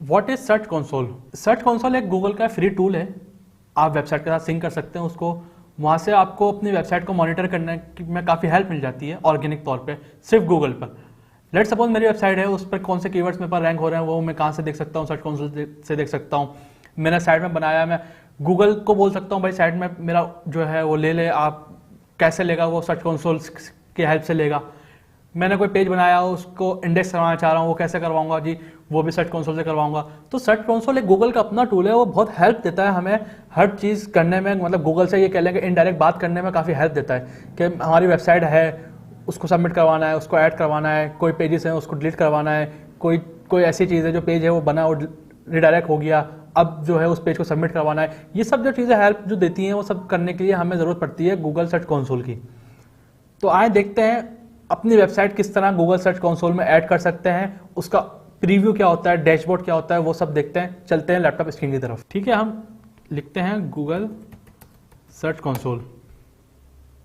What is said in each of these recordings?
What is search console? Search console एक Google का free tool है, आप वेबसाइट के साथ सिंक कर सकते हैं उसको। वहाँ से आपको अपनी वेबसाइट को मॉनिटर करने में काफ़ी हेल्प मिल जाती है ऑर्गेनिक तौर पे, सिर्फ गूगल पर। लेट सपोज मेरी वेबसाइट है, उस पर कौन से कीवर्ड्स मेरे पास रैंक हो रहे हैं वो मैं कहाँ से देख सकता हूँ? सर्च कंसोल से देख सकता हूँ। मैंने साइट में बनाया, मैं गूगल को बोल सकता हूँ भाई साइट में मेरा जो है वो ले ले। आप कैसे लेगा? वो सर्च कंसोल की हेल्प से लेगा। मैंने कोई पेज बनाया, उसको इंडेक्स करवाना चाह रहा हूँ, वो कैसे करवाऊंगा जी? वो भी सर्च कंसोल से करवाऊंगा। तो सर्च कंसोल एक गूगल का अपना टूल है, वो बहुत हेल्प देता है हमें हर चीज़ करने में। मतलब गूगल से ये कह लेंगे इनडायरेक्ट बात करने में काफ़ी हेल्प देता है कि हमारी वेबसाइट है, उसको सबमिट करवाना है, उसको ऐड करवाना है, कोई पेजेस हैं उसको डिलीट करवाना है, कोई ऐसी चीज़ है जो पेज है वो बना और रिडायरेक्ट हो गया, अब जो है उस पेज को सबमिट करवाना है। ये सब जो चीज़ें हेल्प जो देती हैं वो सब करने के लिए हमें ज़रूरत पड़ती है गूगल सर्च कंसोल की। तो आए देखते हैं अपनी वेबसाइट किस तरह गूगल सर्च कंसोल में ऐड कर सकते हैं, उसका प्रीव्यू क्या होता है, डैशबोर्ड क्या होता है, वो सब देखते हैं। चलते हैं लैपटॉप स्क्रीन की तरफ। ठीक है, हम लिखते हैं गूगल सर्च कंसोल।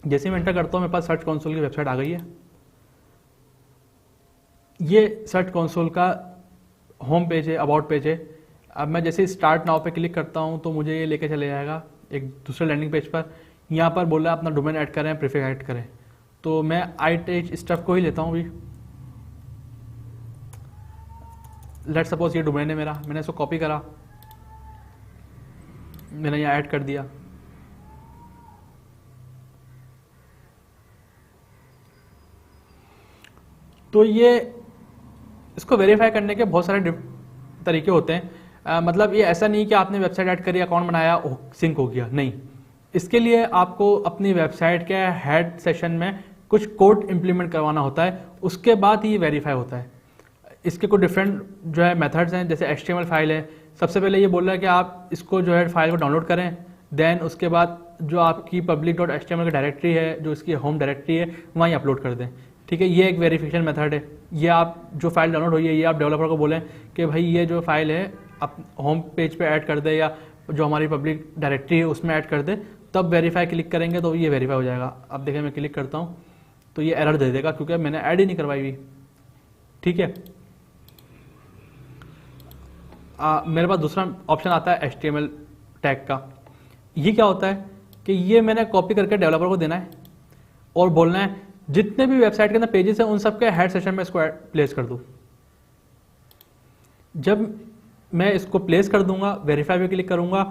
जैसे मैं एंटर करता हूँ मेरे पास सर्च कंसोल की वेबसाइट आ गई है। ये सर्च कंसोल का होम पेज है, अबाउट पेज है। अब मैं जैसे स्टार्ट नाउ पे क्लिक करता हूँ तो मुझे ये लेके चले जाएगा एक दूसरे लैंडिंग पेज पर। यहाँ पर बोल रहा है अपना डोमेन ऐड करें, प्रीफिक्स ऐड करें। तो मैं ITH स्टफ को ही लेता हूँ भी। लेट सपोज ये डोमेन है मेरा, मैंने इसको कॉपी करा, मैंने यहाँ ऐड कर दिया। तो ये इसको वेरीफाई करने के बहुत सारे तरीके होते हैं। मतलब ये ऐसा नहीं कि आपने वेबसाइट ऐड करी, अकाउंट बनाया, सिंक हो गया, नहीं। इसके लिए आपको अपनी वेबसाइट के हेड सेशन में कुछ कोड इंप्लीमेंट करवाना होता है, उसके बाद ही वेरीफाई होता है। इसके कुछ डिफरेंट जो है मेथड्स हैं। जैसे HTML फाइल है, सबसे पहले ये बोल रहा है कि आप इसको जो है फाइल को डाउनलोड करें, देन उसके बाद जो आपकी public.html की डायरेक्टरी है, जो इसकी होम डायरेक्टरी है, वहीं अपलोड कर दें। ठीक है, ये एक वेरिफिकेशन मेथड है। ये आप जो फाइल डाउनलोड हुई है, ये आप डेवलपर को बोलें कि भाई ये जो फाइल है आप होम पेज पे ऐड कर दे, या जो हमारी पब्लिक डायरेक्टरी है उसमें ऐड कर दे, तब वेरीफाई क्लिक करेंगे तो ये वेरीफाई हो जाएगा। अब देखें मैं क्लिक करता हूँ तो ये एरर दे देगा क्योंकि मैंने ऐड ही नहीं करवाई हुई। ठीक है, मेरे पास दूसरा ऑप्शन आता है HTML टैग का। ये क्या होता है कि ये मैंने कॉपी करके डेवलपर को देना है और बोलना है जितने भी वेबसाइट के अंदर पेजेस हैं उन सब के हेड सेशन में इसको प्लेस कर दूँ। जब मैं इसको प्लेस कर दूंगा, वेरीफाई पे क्लिक करूंगा,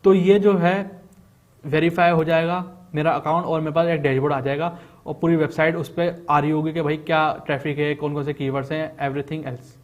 तो ये जो है वेरीफाई हो जाएगा मेरा अकाउंट और मेरे पास एक डैशबोर्ड आ जाएगा और पूरी वेबसाइट उस पर आ रही होगी कि भाई क्या ट्रैफिक है, कौन कौन से कीवर्ड्स हैं, एवरीथिंग एल्स।